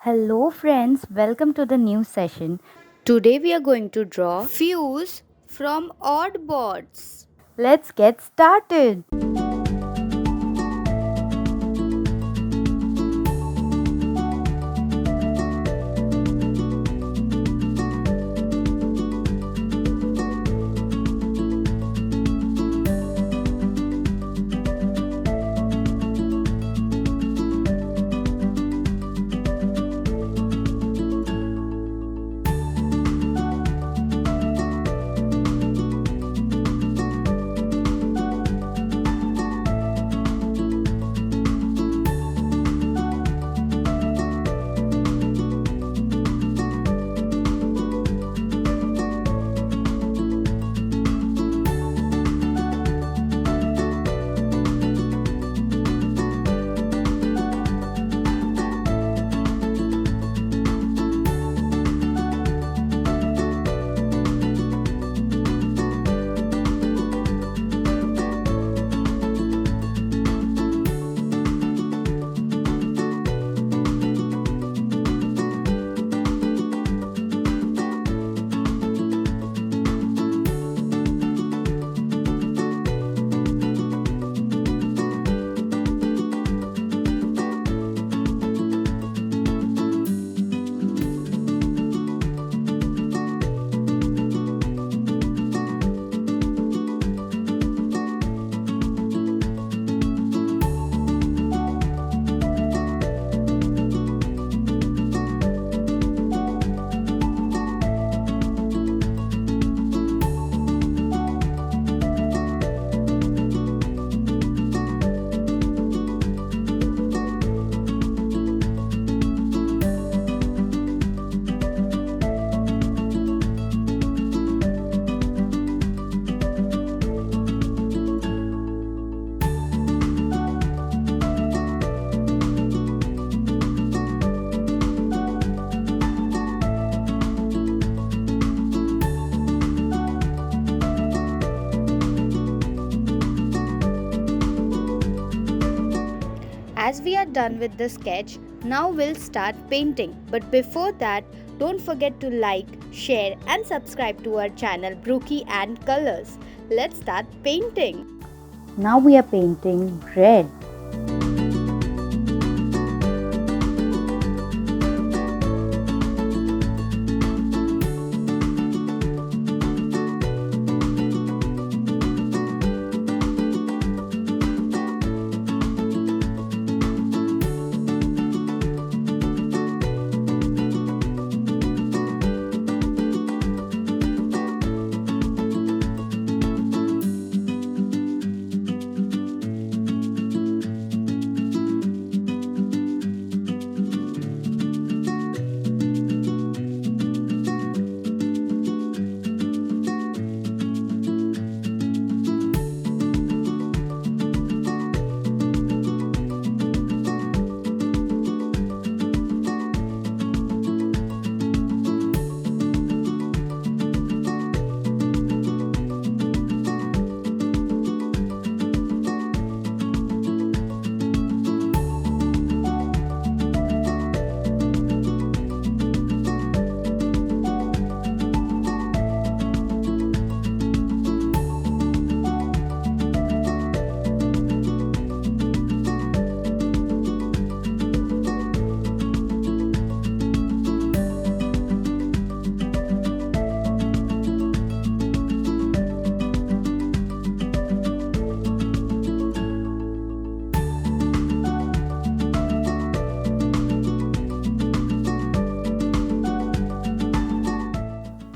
Hello friends, welcome to the new session. Today we are going to draw Fuse from Oddbods. Let's get started. As we are done with the sketch, now we'll start painting. But before that, don't forget to like, share and subscribe to our channel Brookie and Colors. Let's start painting. Now we are painting red.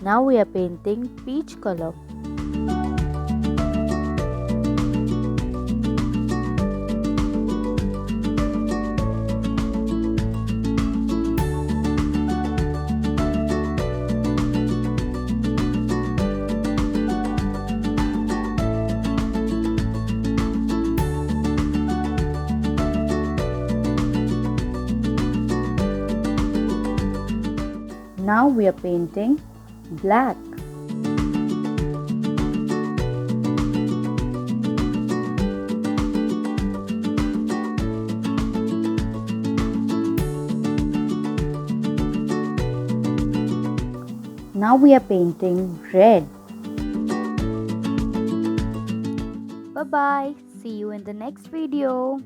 Now we are painting peach color. Now we are painting black. Now we are painting red. Bye bye. See you in the next video.